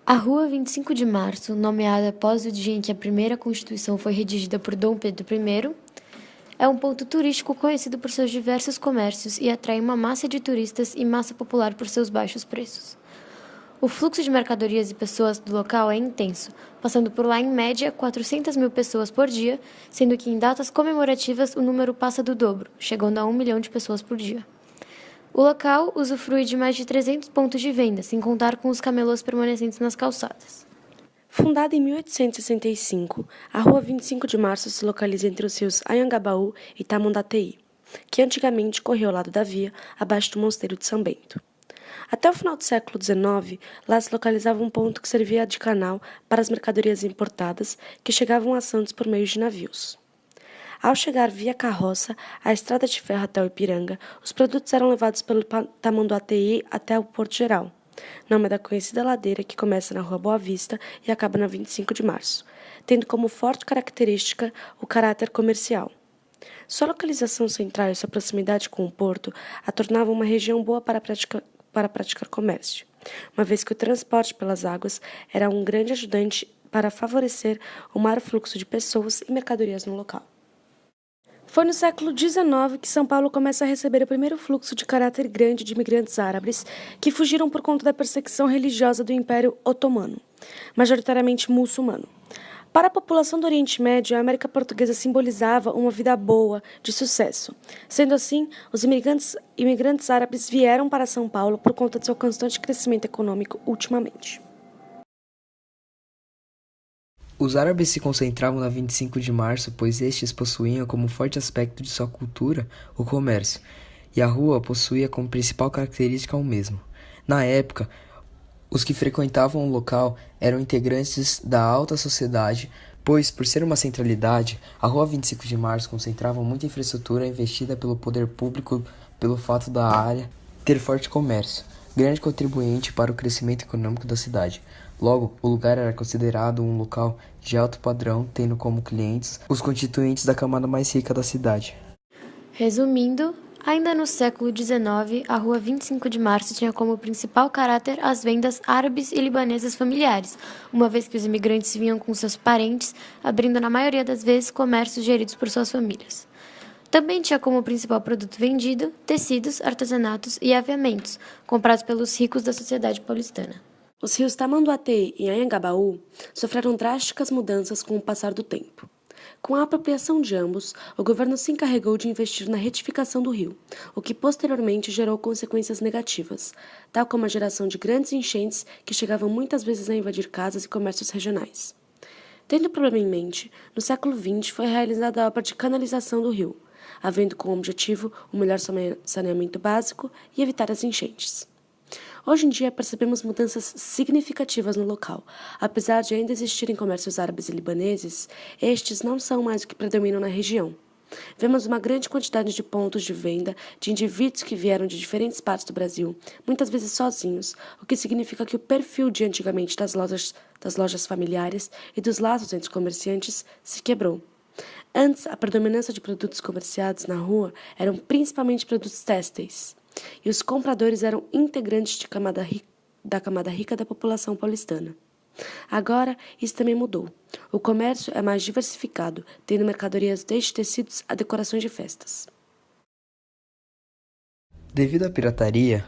A Rua 25 de Março, nomeada após o dia em que a primeira Constituição foi redigida por Dom Pedro I, é um ponto turístico conhecido por seus diversos comércios e atrai uma massa de turistas e massa popular por seus baixos preços. O fluxo de mercadorias e pessoas do local é intenso, passando por lá em média 400 mil pessoas por dia, sendo que em datas comemorativas o número passa do dobro, chegando a 1 milhão de pessoas por dia. O local usufrui de mais de 300 pontos de venda, sem contar com os camelôs permanecentes nas calçadas. Fundada em 1865, a Rua 25 de Março se localiza entre os rios Anhangabaú e Tamanduateí, que antigamente corria ao lado da via, abaixo do Mosteiro de São Bento. Até o final do século XIX, lá se localizava um ponto que servia de canal para as mercadorias importadas que chegavam a Santos por meio de navios. Ao chegar via carroça à estrada de ferro até o Ipiranga, os produtos eram levados pelo Tamanduateí até o Porto Geral, nome da conhecida ladeira que começa na Rua Boa Vista e acaba na 25 de Março, tendo como forte característica o caráter comercial. Sua localização central e sua proximidade com o porto a tornavam uma região boa para praticar comércio, uma vez que o transporte pelas águas era um grande ajudante para favorecer o maior fluxo de pessoas e mercadorias no local. Foi no século XIX que São Paulo começa a receber o primeiro fluxo de caráter grande de imigrantes árabes que fugiram por conta da perseguição religiosa do Império Otomano, majoritariamente muçulmano. Para a população do Oriente Médio, a América Portuguesa simbolizava uma vida boa, de sucesso. Sendo assim, os imigrantes árabes vieram para São Paulo por conta de seu constante crescimento econômico ultimamente. Os árabes se concentravam na 25 de março, pois estes possuíam como forte aspecto de sua cultura o comércio, e a rua possuía como principal característica o mesmo. Na época, os que frequentavam o local eram integrantes da alta sociedade, pois, por ser uma centralidade, a Rua 25 de Março concentrava muita infraestrutura investida pelo poder público pelo fato da área ter forte comércio, grande contribuinte para o crescimento econômico da cidade. Logo, o lugar era considerado um local de alto padrão, tendo como clientes os constituintes da camada mais rica da cidade. Resumindo, ainda no século XIX, a Rua 25 de Março tinha como principal caráter as vendas árabes e libanesas familiares, uma vez que os imigrantes vinham com seus parentes, abrindo na maioria das vezes comércios geridos por suas famílias. Também tinha como principal produto vendido tecidos, artesanatos e aviamentos, comprados pelos ricos da sociedade paulistana. Os rios Tamanduateí e Anhangabaú sofreram drásticas mudanças com o passar do tempo. Com a apropriação de ambos, o governo se encarregou de investir na retificação do rio, o que posteriormente gerou consequências negativas, tal como a geração de grandes enchentes que chegavam muitas vezes a invadir casas e comércios regionais. Tendo o problema em mente, no século XX foi realizada a obra de canalização do rio, havendo como objetivo o melhor saneamento básico e evitar as enchentes. Hoje em dia percebemos mudanças significativas no local. Apesar de ainda existirem comércios árabes e libaneses, estes não são mais o que predominam na região. Vemos uma grande quantidade de pontos de venda de indivíduos que vieram de diferentes partes do Brasil, muitas vezes sozinhos, o que significa que o perfil de antigamente das lojas familiares e dos laços entre os comerciantes se quebrou. Antes, a predominância de produtos comerciados na rua eram principalmente produtos têxteis, e os compradores eram integrantes da camada rica da população paulistana. Agora, isso também mudou. O comércio é mais diversificado, tendo mercadorias desde tecidos a decorações de festas. Devido à pirataria,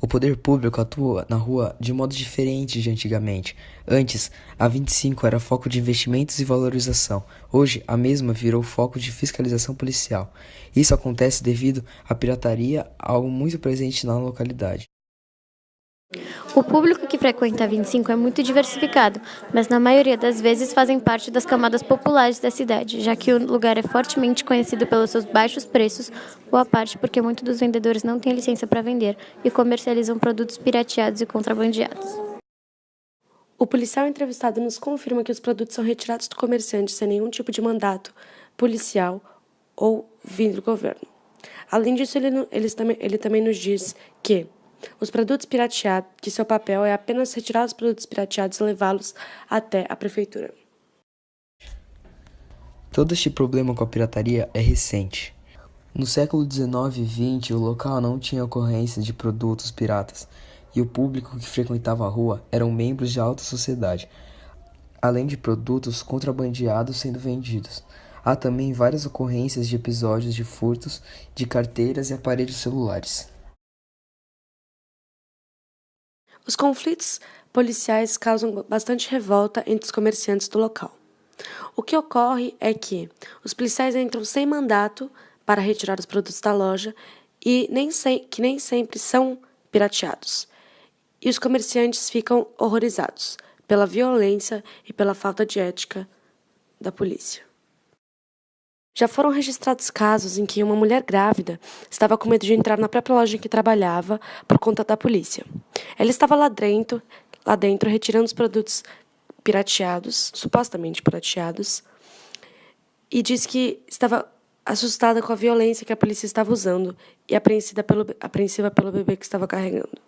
o poder público atua na rua de modo diferente de antigamente. Antes, a 25 era foco de investimentos e valorização. Hoje, a mesma virou foco de fiscalização policial. Isso acontece devido à pirataria, algo muito presente na localidade. O público que frequenta a 25 é muito diversificado, mas na maioria das vezes fazem parte das camadas populares da cidade, já que o lugar é fortemente conhecido pelos seus baixos preços, boa parte porque muitos dos vendedores não têm licença para vender e comercializam produtos pirateados e contrabandeados. O policial entrevistado nos confirma que os produtos são retirados do comerciante sem nenhum tipo de mandato policial ou vindo do governo. Além disso, ele também nos diz que os produtos pirateados, que seu papel é apenas retirar os produtos pirateados e levá-los até a prefeitura. Todo este problema com a pirataria é recente. No século XIX e XX, o local não tinha ocorrência de produtos piratas. e o público que frequentava a rua eram membros de alta sociedade, além de produtos contrabandeados sendo vendidos. Há também várias ocorrências de episódios de furtos de carteiras e aparelhos celulares. Os conflitos policiais causam bastante revolta entre os comerciantes do local. O que ocorre é que os policiais entram sem mandato para retirar os produtos da loja e que nem sempre são pirateados. E os comerciantes ficam horrorizados pela violência e pela falta de ética da polícia. Já foram registrados casos em que uma mulher grávida estava com medo de entrar na própria loja em que trabalhava por conta da polícia. Ela estava lá dentro retirando os produtos pirateados, supostamente pirateados, e disse que estava assustada com a violência que a polícia estava usando e apreensiva pelo bebê que estava carregando.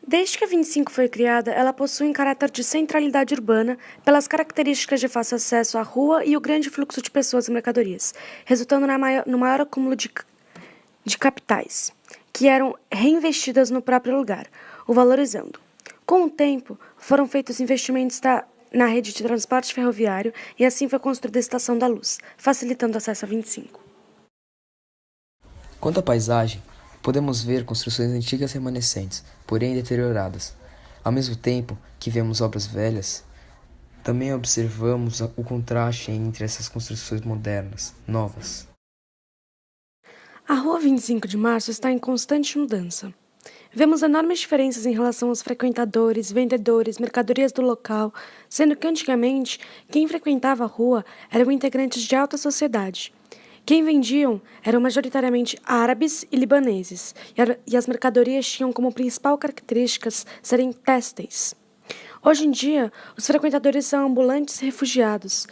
Desde que a 25 foi criada, ela possui um caráter de centralidade urbana pelas características de fácil acesso à rua e o grande fluxo de pessoas e mercadorias, resultando no maior acúmulo de capitais, que eram reinvestidas no próprio lugar, o valorizando. Com o tempo, foram feitos investimentos na rede de transporte ferroviário e assim foi construída a Estação da Luz, facilitando o acesso à 25. Quanto à paisagem, podemos ver construções antigas remanescentes, porém deterioradas. Ao mesmo tempo que vemos obras velhas, também observamos o contraste entre essas construções modernas, novas. A Rua 25 de Março está em constante mudança. Vemos enormes diferenças em relação aos frequentadores, vendedores, mercadorias do local, sendo que antigamente quem frequentava a rua eram integrantes de alta sociedade. Quem vendiam eram majoritariamente árabes e libaneses, e as mercadorias tinham como principal características serem têxteis. Hoje em dia, os frequentadores são ambulantes refugiados.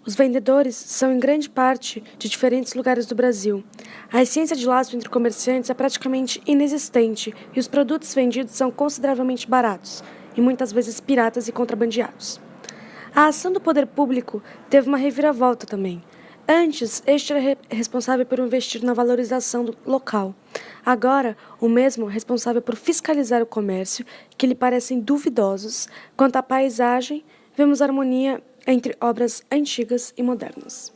Os vendedores são em grande parte de diferentes lugares do Brasil. A essência de laço entre comerciantes é praticamente inexistente e os produtos vendidos são consideravelmente baratos e muitas vezes piratas e contrabandeados. A ação do poder público teve uma reviravolta também. Antes, este era responsável por investir na valorização do local. Agora, o mesmo é responsável por fiscalizar o comércio, que lhe parecem duvidosos. Quanto à paisagem, vemos harmonia entre obras antigas e modernas.